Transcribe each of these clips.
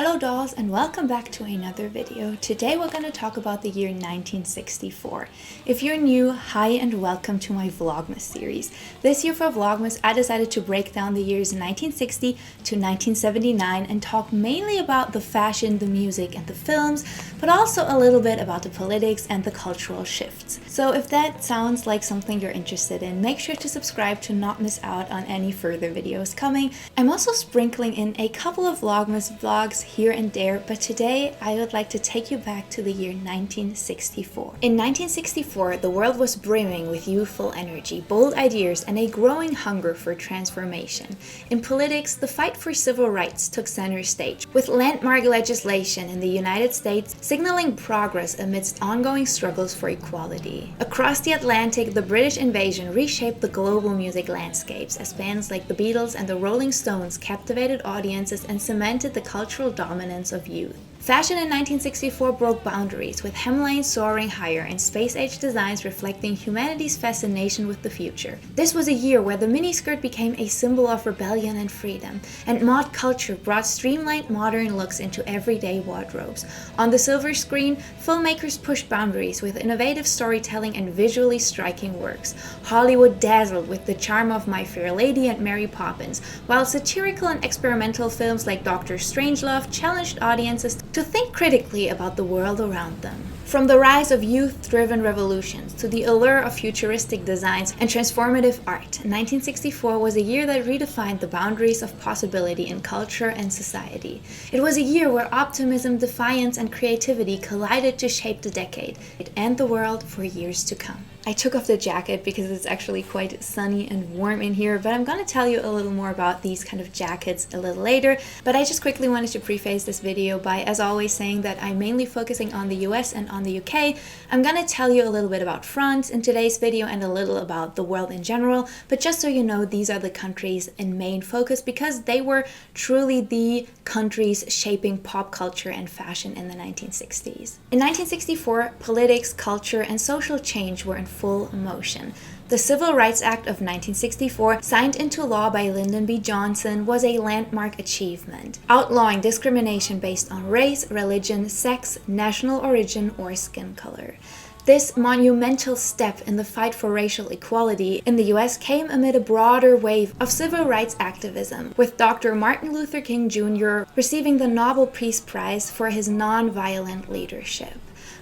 Hello dolls and welcome back to another video. Today we're going to talk about the year 1964. If you're new, hi and welcome to my Vlogmas series. This year for Vlogmas I decided to break down the years 1960 to 1979 and talk mainly about the fashion, the music and the films, but also a little bit about the politics and the cultural shifts. So if that sounds like something you're interested in, make sure to subscribe to not miss out on any further videos coming. I'm also sprinkling in a couple of Vlogmas vlogs here and there, but today I would like to take you back to the year 1964. In 1964, the world was brimming with youthful energy, bold ideas, and a growing hunger for transformation. In politics, the fight for civil rights took center stage, with landmark legislation in the United States signaling progress amidst ongoing struggles for equality. Across the Atlantic, the British invasion reshaped the global music landscapes as bands like the Beatles and the Rolling Stones captivated audiences and cemented the cultural dominance of youth. Fashion in 1964 broke boundaries, with hemlines soaring higher and space-age designs reflecting humanity's fascination with the future. This was a year where the miniskirt became a symbol of rebellion and freedom, and mod culture brought streamlined modern looks into everyday wardrobes. On the silver screen, filmmakers pushed boundaries with innovative storytelling and visually striking works. Hollywood dazzled with the charm of My Fair Lady and Mary Poppins, while satirical and experimental films like Dr. Strangelove challenged audiences to think critically about the world around them. From the rise of youth-driven revolutions to the allure of futuristic designs and transformative art, 1964 was a year that redefined the boundaries of possibility in culture and society. It was a year where optimism, defiance, and creativity collided to shape the decade and the world for years to come. I took off the jacket because it's actually quite sunny and warm in here, but I'm going to tell you a little more about these kind of jackets a little later. But I just quickly wanted to preface this video by, as always, saying that I'm mainly focusing on the US and on the UK. I'm going to tell you a little bit about France in today's video and a little about the world in general, but just so you know, these are the countries in main focus because they were truly the countries shaping pop culture and fashion in the 1960s. In 1964, politics, culture, and social change were in full motion. The Civil Rights Act of 1964, signed into law by Lyndon B. Johnson, was a landmark achievement, outlawing discrimination based on race, religion, sex, national origin, or skin color. This monumental step in the fight for racial equality in the US came amid a broader wave of civil rights activism, with Dr. Martin Luther King Jr. receiving the Nobel Peace Prize for his nonviolent leadership.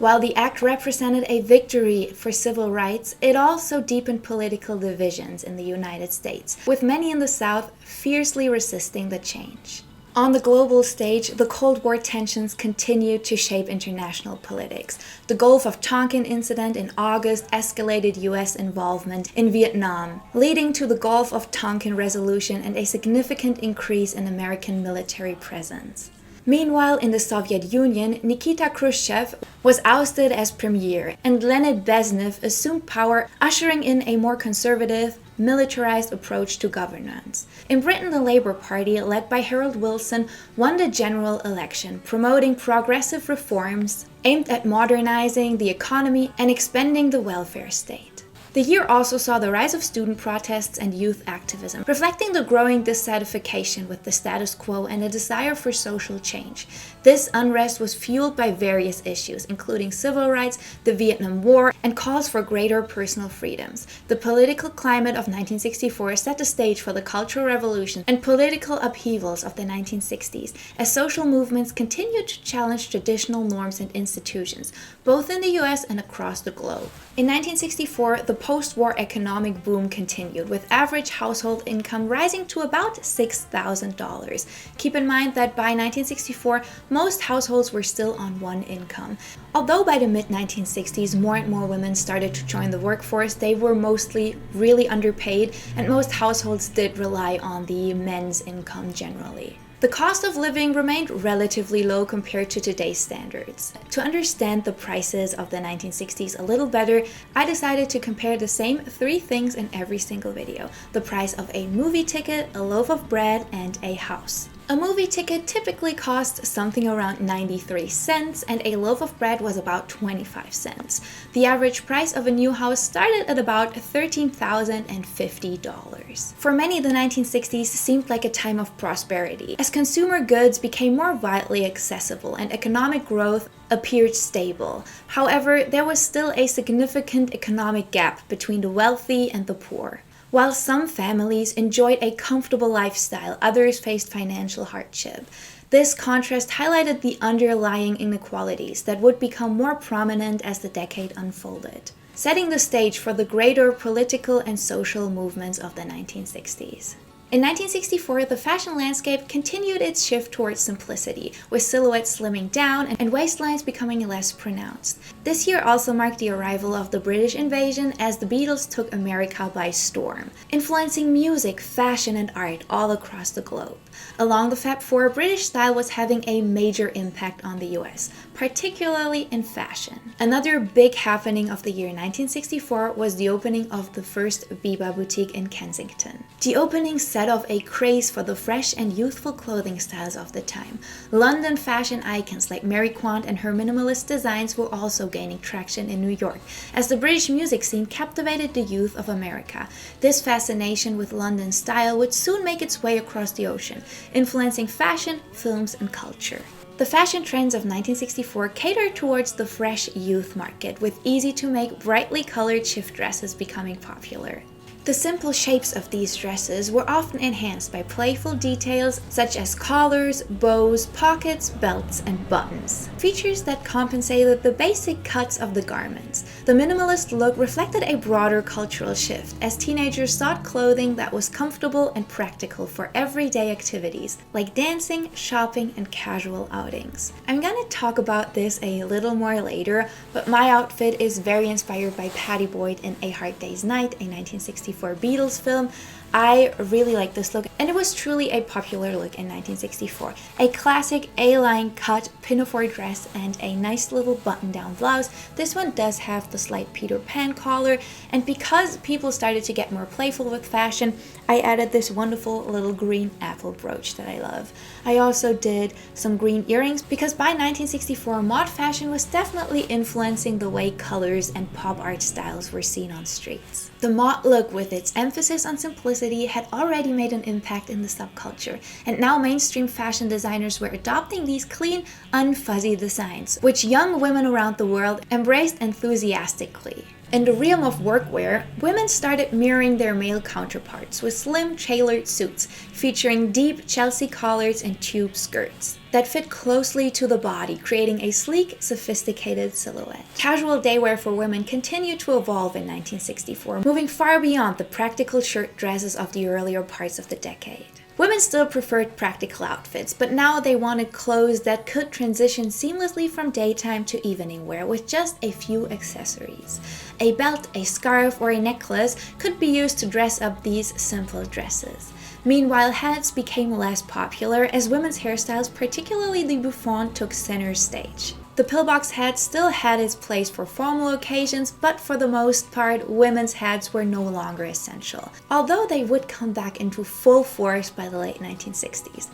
While the act represented a victory for civil rights, it also deepened political divisions in the United States, with many in the South fiercely resisting the change. On the global stage, the Cold War tensions continued to shape international politics. The Gulf of Tonkin incident in August escalated US involvement in Vietnam, leading to the Gulf of Tonkin resolution and a significant increase in American military presence. Meanwhile, in the Soviet Union, Nikita Khrushchev was ousted as premier, and Leonid Brezhnev assumed power, ushering in a more conservative, militarized approach to governance. In Britain, the Labour Party, led by Harold Wilson, won the general election, promoting progressive reforms aimed at modernizing the economy and expanding the welfare state. The year also saw the rise of student protests and youth activism, reflecting the growing dissatisfaction with the status quo and a desire for social change. This unrest was fueled by various issues, including civil rights, the Vietnam War, and calls for greater personal freedoms. The political climate of 1964 set the stage for the Cultural Revolution and political upheavals of the 1960s, as social movements continued to challenge traditional norms and institutions, both in the US and across the globe. In 1964, the post-war economic boom continued, with average household income rising to about $6,000. Keep in mind that by 1964, most households were still on one income. Although by the mid-1960s, more and more women started to join the workforce, they were mostly really underpaid, and most households did rely on the men's income generally. The cost of living remained relatively low compared to today's standards. To understand the prices of the 1960s a little better, I decided to compare the same three things in every single video: the price of a movie ticket, a loaf of bread, and a house. A movie ticket typically cost something around 93 cents, and a loaf of bread was about 25 cents. The average price of a new house started at about $13,050. For many, the 1960s seemed like a time of prosperity, as consumer goods became more widely accessible and economic growth appeared stable. However, there was still a significant economic gap between the wealthy and the poor. While some families enjoyed a comfortable lifestyle, others faced financial hardship. This contrast highlighted the underlying inequalities that would become more prominent as the decade unfolded, setting the stage for the greater political and social movements of the 1960s. In 1964, the fashion landscape continued its shift towards simplicity, with silhouettes slimming down and waistlines becoming less pronounced. This year also marked the arrival of the British invasion as the Beatles took America by storm, influencing music, fashion, and art all across the globe. Along the Fab Four, British style was having a major impact on the US, particularly in fashion. Another big happening of the year 1964 was the opening of the first Biba boutique in Kensington. The opening set off a craze for the fresh and youthful clothing styles of the time. London fashion icons like Mary Quant and her minimalist designs were also gaining traction in New York, as the British music scene captivated the youth of America. This fascination with London style would soon make its way across the ocean, influencing fashion, films, and culture. The fashion trends of 1964 catered towards the fresh youth market, with easy-to-make, brightly colored shift dresses becoming popular. The simple shapes of these dresses were often enhanced by playful details such as collars, bows, pockets, belts, and buttons, features that compensated the basic cuts of the garments. The minimalist look reflected a broader cultural shift, as teenagers sought clothing that was comfortable and practical for everyday activities like dancing, shopping, and casual outings. I'm gonna talk about this a little more later, but my outfit is very inspired by Patty Boyd in A Hard Day's Night, a 1964 Beatles film. I really like this look, and it was truly a popular look in 1964. A classic A-line cut pinafore dress and a nice little button-down blouse. This one does have the slight Peter Pan collar, and because people started to get more playful with fashion, I added this wonderful little green apple brooch that I love. I also did some green earrings because by 1964, mod fashion was definitely influencing the way colors and pop art styles were seen on streets. The mod look, with its emphasis on simplicity, had already made an impact in the subculture, and now mainstream fashion designers were adopting these clean, unfuzzy designs, which young women around the world embraced enthusiastically. In the realm of workwear, women started mirroring their male counterparts with slim, tailored suits featuring deep Chelsea collars and tube skirts that fit closely to the body, creating a sleek, sophisticated silhouette. Casual daywear for women continued to evolve in 1964, moving far beyond the practical shirt dresses of the earlier parts of the decade. Women still preferred practical outfits, but now they wanted clothes that could transition seamlessly from daytime to evening wear with just a few accessories. A belt, a scarf, or a necklace could be used to dress up these simple dresses. Meanwhile, hats became less popular as women's hairstyles, particularly the bouffant, took center stage. The pillbox hat still had its place for formal occasions, but for the most part, women's hats were no longer essential, although they would come back into full force by the late 1960s.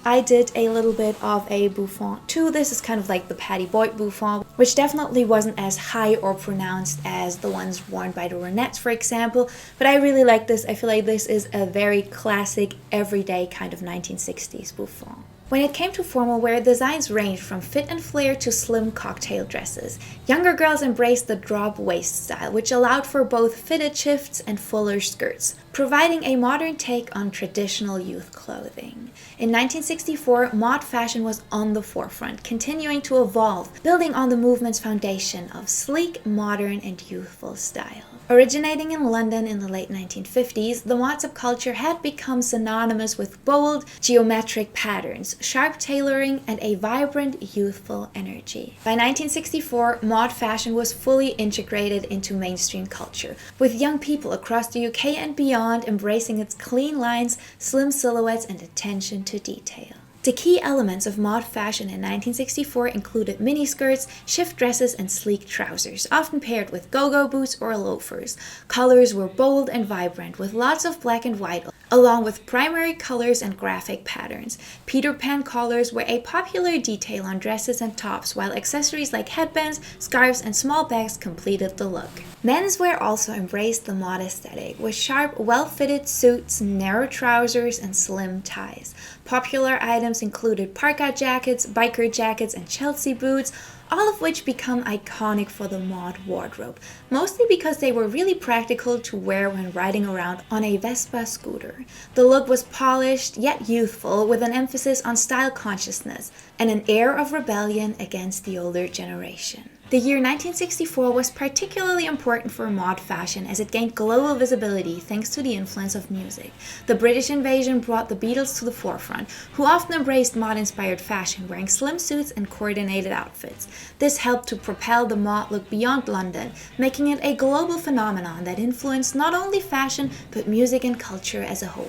I did a little bit of a bouffant too. This is kind of like the Patty Boyd bouffant, which definitely wasn't as high or pronounced as the ones worn by the Ronettes, for example, but I really like this. I feel like this is a very classic, everyday kind of 1960s bouffant. When it came to formal wear, designs ranged from fit and flare to slim cocktail dresses. Younger girls embraced the drop waist style, which allowed for both fitted shifts and fuller skirts, providing a modern take on traditional youth clothing. In 1964, mod fashion was on the forefront, continuing to evolve, building on the movement's foundation of sleek, modern, and youthful style. Originating in London in the late 1950s, the mod subculture had become synonymous with bold, geometric patterns, sharp tailoring, and a vibrant, youthful energy. By 1964, mod fashion was fully integrated into mainstream culture, with young people across the UK and beyond embracing its clean lines, slim silhouettes, and attention to detail. The key elements of mod fashion in 1964 included miniskirts, shift dresses, and sleek trousers, often paired with go-go boots or loafers. Colors were bold and vibrant, with lots of black and white, along with primary colors and graphic patterns. Peter Pan collars were a popular detail on dresses and tops, while accessories like headbands, scarves, and small bags completed the look. Menswear also embraced the mod aesthetic, with sharp, well-fitted suits, narrow trousers, and slim ties. Popular items included parka jackets, biker jackets, and Chelsea boots, all of which become iconic for the mod wardrobe, mostly because they were really practical to wear when riding around on a Vespa scooter. The look was polished yet youthful, with an emphasis on style consciousness and an air of rebellion against the older generation. The year 1964 was particularly important for mod fashion as it gained global visibility thanks to the influence of music. The British invasion brought the Beatles to the forefront, who often embraced mod-inspired fashion, wearing slim suits and coordinated outfits. This helped to propel the mod look beyond London, making it a global phenomenon that influenced not only fashion but music and culture as a whole.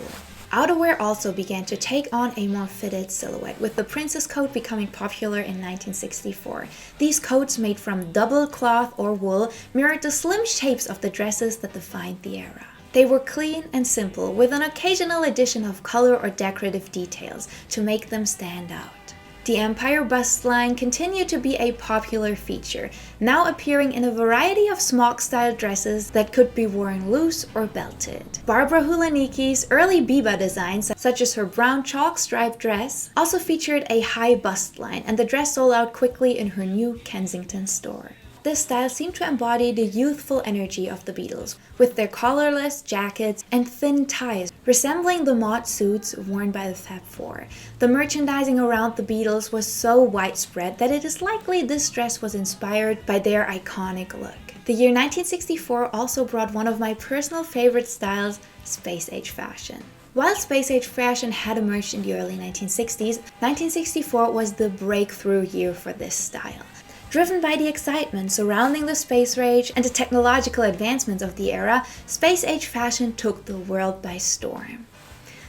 Outerwear also began to take on a more fitted silhouette, with the princess coat becoming popular in 1964. These coats, made from double cloth or wool, mirrored the slim shapes of the dresses that defined the era. They were clean and simple, with an occasional addition of color or decorative details to make them stand out. The Empire bust line continued to be a popular feature, now appearing in a variety of smock-style dresses that could be worn loose or belted. Barbara Hulanicki's early Biba designs, such as her brown chalk-striped dress, also featured a high bust line, and the dress sold out quickly in her new Kensington store. This style seemed to embody the youthful energy of the Beatles, with their collarless jackets and thin ties resembling the mod suits worn by the Fab Four. The merchandising around the Beatles was so widespread that it is likely this dress was inspired by their iconic look. The year 1964 also brought one of my personal favorite styles, space age fashion. While space age fashion had emerged in the early 1960s, 1964 was the breakthrough year for this style. Driven by the excitement surrounding the space race and the technological advancements of the era, space age fashion took the world by storm.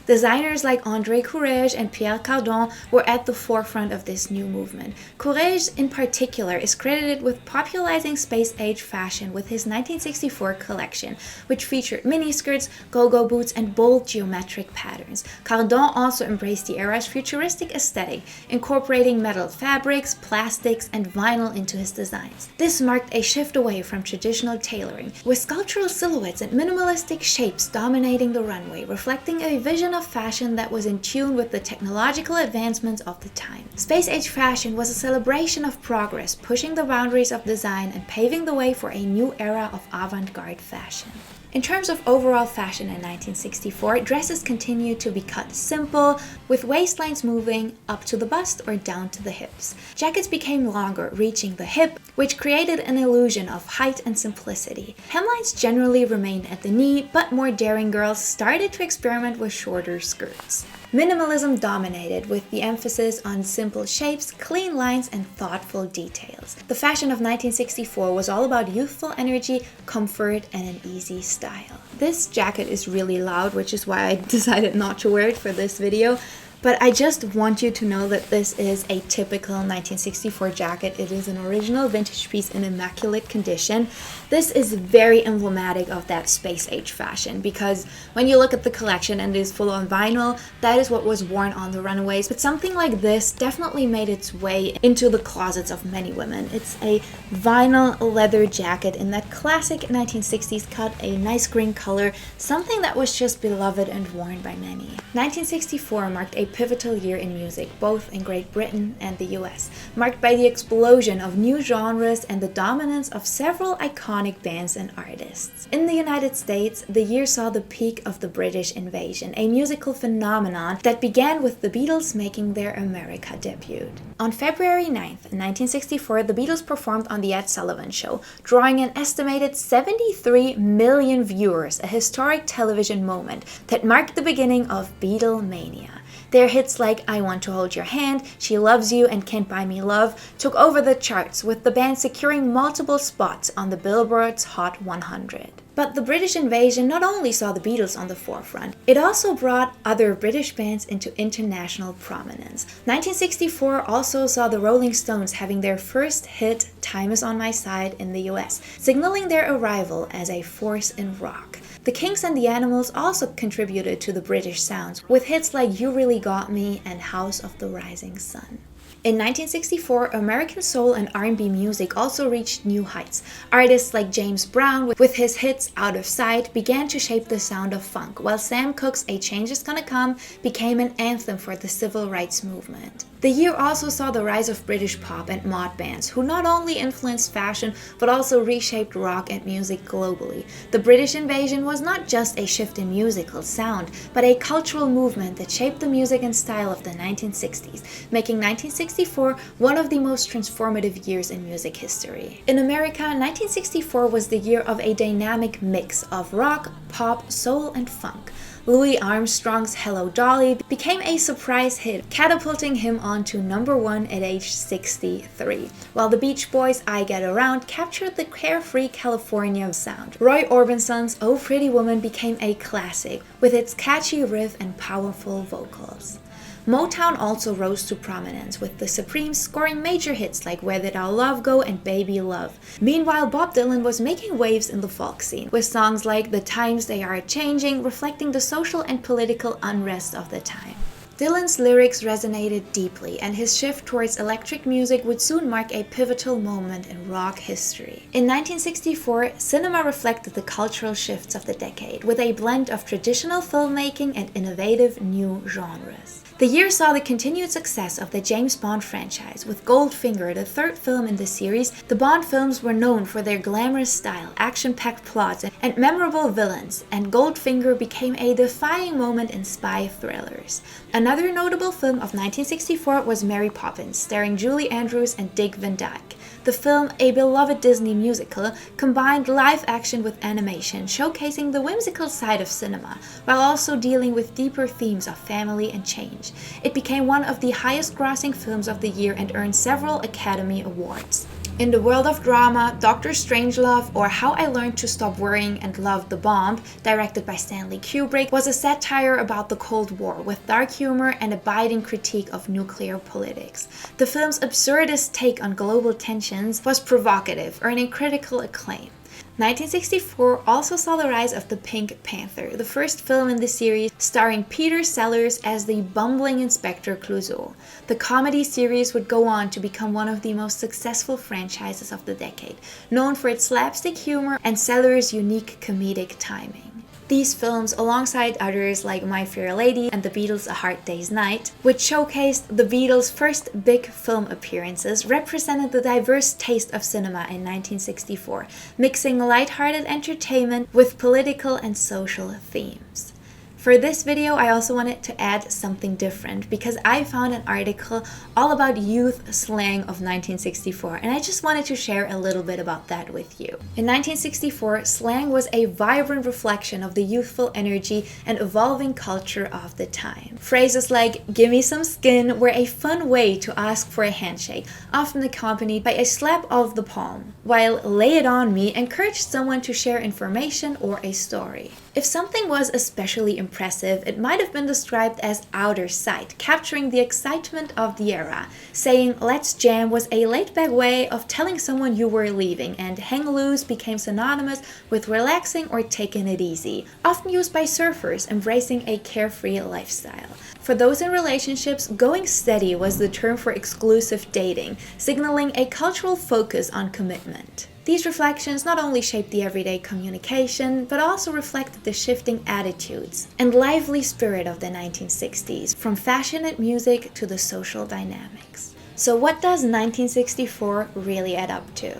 Designers like André Courrèges and Pierre Cardin were at the forefront of this new movement. Courrèges, in particular, is credited with popularizing space-age fashion with his 1964 collection, which featured miniskirts, go-go boots, and bold geometric patterns. Cardin also embraced the era's futuristic aesthetic, incorporating metal fabrics, plastics, and vinyl into his designs. This marked a shift away from traditional tailoring, with sculptural silhouettes and minimalistic shapes dominating the runway, reflecting a vision of fashion that was in tune with the technological advancements of the time. Space age fashion was a celebration of progress, pushing the boundaries of design and paving the way for a new era of avant-garde fashion. In terms of overall fashion in 1964, dresses continued to be cut simple, with waistlines moving up to the bust or down to the hips. Jackets became longer, reaching the hip, which created an illusion of height and simplicity. Hemlines generally remained at the knee, but more daring girls started to experiment with shorter skirts. Minimalism dominated, with the emphasis on simple shapes, clean lines, and thoughtful details. The fashion of 1964 was all about youthful energy, comfort, and an easy style. This jacket is really loud, which is why I decided not to wear it for this video. But I just want you to know that this is a typical 1964 jacket. It is an original vintage piece in immaculate condition. This is very emblematic of that space age fashion, because when you look at the collection and it is full on vinyl, that is what was worn on the runways. But something like this definitely made its way into the closets of many women. It's a vinyl leather jacket in that classic 1960s cut, a nice green color, something that was just beloved and worn by many. 1964 marked a pivotal year in music, both in Great Britain and the US, marked by the explosion of new genres and the dominance of several iconic bands and artists. In the United States, the year saw the peak of the British invasion, a musical phenomenon that began with the Beatles making their America debut. On February 9th, 1964, the Beatles performed on The Ed Sullivan Show, drawing an estimated 73 million viewers, a historic television moment that marked the beginning of Beatlemania. Their hits like I Want to Hold Your Hand, She Loves You, and Can't Buy Me Love took over the charts, with the band securing multiple spots on the Billboard's Hot 100. But the British invasion not only saw the Beatles on the forefront, it also brought other British bands into international prominence. 1964 also saw the Rolling Stones having their first hit, Time Is on My Side, in the US, signaling their arrival as a force in rock. The Kings and the Animals also contributed to the British sounds, with hits like You Really Got Me and House of the Rising Sun. In 1964, American soul and R&B music also reached new heights. Artists like James Brown, with his hits Out of Sight, began to shape the sound of funk, while Sam Cooke's A Change Is Gonna Come became an anthem for the civil rights movement. The year also saw the rise of British pop and mod bands, who not only influenced fashion but also reshaped rock and music globally. The British invasion was not just a shift in musical sound, but a cultural movement that shaped the music and style of the 1960s, making 1964 one of the most transformative years in music history. In America, 1964 was the year of a dynamic mix of rock, pop, soul, and funk. Louis Armstrong's Hello Dolly became a surprise hit, catapulting him onto #1 at age 63, while the Beach Boys' I Get Around captured the carefree California sound. Roy Orbison's Oh Pretty Woman became a classic, with its catchy riff and powerful vocals. Motown also rose to prominence, with the Supremes scoring major hits like Where Did Our Love Go and Baby Love. Meanwhile, Bob Dylan was making waves in the folk scene, with songs like The Times They Are Changing reflecting the social and political unrest of the time. Dylan's lyrics resonated deeply, and his shift towards electric music would soon mark a pivotal moment in rock history. In 1964, cinema reflected the cultural shifts of the decade, with a blend of traditional filmmaking and innovative new genres. The year saw the continued success of the James Bond franchise, with Goldfinger, the third film in the series. The Bond films were known for their glamorous style, action-packed plots, and memorable villains, and Goldfinger became a defining moment in spy thrillers. Another notable film of 1964 was Mary Poppins, starring Julie Andrews and Dick Van Dyke. The film, a beloved Disney musical, combined live action with animation, showcasing the whimsical side of cinema, while also dealing with deeper themes of family and change. It became one of the highest-grossing films of the year and earned several Academy Awards. In the world of drama, Dr. Strangelove, or How I Learned to Stop Worrying and Love the Bomb, directed by Stanley Kubrick, was a satire about the Cold War, with dark humor and a biting critique of nuclear politics. The film's absurdist take on global tensions was provocative, earning critical acclaim. 1964 also saw the rise of the Pink Panther, the first film in the series starring Peter Sellers as the bumbling Inspector Clouseau. The comedy series would go on to become one of the most successful franchises of the decade, known for its slapstick humor and Sellers' unique comedic timing. These films, alongside others like My Fair Lady and The Beatles' A Hard Day's Night, which showcased the Beatles' first big film appearances, represented the diverse taste of cinema in 1964, mixing lighthearted entertainment with political and social themes. For this video, I also wanted to add something different because I found an article all about youth slang of 1964, and I just wanted to share a little bit about that with you. In 1964, slang was a vibrant reflection of the youthful energy and evolving culture of the time. Phrases like "gimme some skin" were a fun way to ask for a handshake, often accompanied by a slap of the palm, while "lay it on me" encouraged someone to share information or a story. If something was especially impressive, it might have been described as outer sight, capturing the excitement of the era. Saying "let's jam" was a laid-back way of telling someone you were leaving, and "hang loose" became synonymous with relaxing or taking it easy, often used by surfers embracing a carefree lifestyle. For those in relationships, "going steady" was the term for exclusive dating, signaling a cultural focus on commitment. These reflections not only shaped the everyday communication, but also reflected the shifting attitudes and lively spirit of the 1960s, from fashion and music to the social dynamics. So what does 1964 really add up to?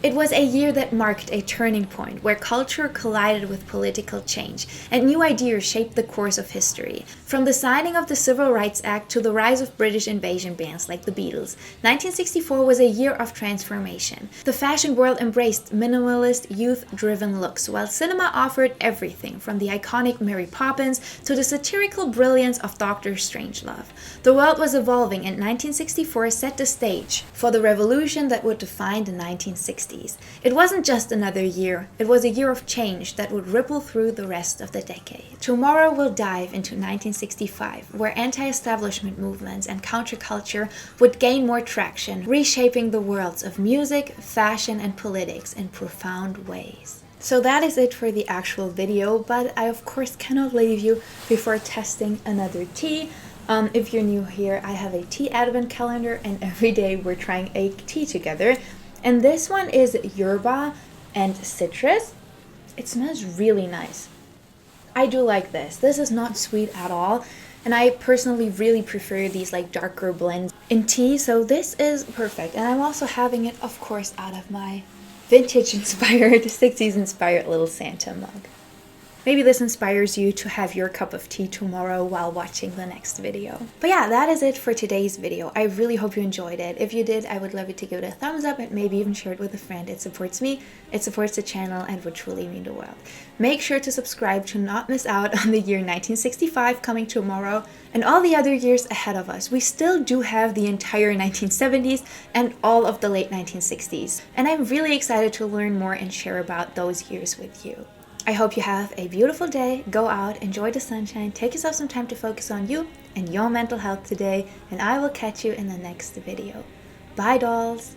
It was a year that marked a turning point where culture collided with political change, and new ideas shaped the course of history. From the signing of the Civil Rights Act to the rise of British invasion bands like the Beatles, 1964 was a year of transformation. The fashion world embraced minimalist, youth-driven looks, while cinema offered everything from the iconic Mary Poppins to the satirical brilliance of Dr. Strangelove. The world was evolving, and 1964 set the stage for the revolution that would define the 1960s. It wasn't just another year, it was a year of change that would ripple through the rest of the decade. Tomorrow we'll dive into 1965, where anti-establishment movements and counterculture would gain more traction, reshaping the worlds of music, fashion, and politics in profound ways. So that is it for the actual video, but I of course cannot leave you before testing another tea. If you're new here, I have a tea advent calendar, and every day we're trying a tea together. And this one is yerba and citrus. It smells really nice. I do like this. This is not sweet at all, and I personally really prefer these like darker blends in tea, so this is perfect. And I'm also having it, of course, out of my vintage inspired, 60s inspired little Santa mug. Maybe this inspires you to have your cup of tea tomorrow while watching the next video. But yeah, that is it for today's video. I really hope you enjoyed it. If you did, I would love you to give it a thumbs up and maybe even share it with a friend. It supports me, it supports the channel, and would truly mean the world. Make sure to subscribe to not miss out on the year 1965 coming tomorrow and all the other years ahead of us. We still do have the entire 1970s and all of the late 1960s. And I'm really excited to learn more and share about those years with you. I hope you have a beautiful day. Go out, enjoy the sunshine, take yourself some time to focus on you and your mental health today, and I will catch you in the next video. Bye, dolls!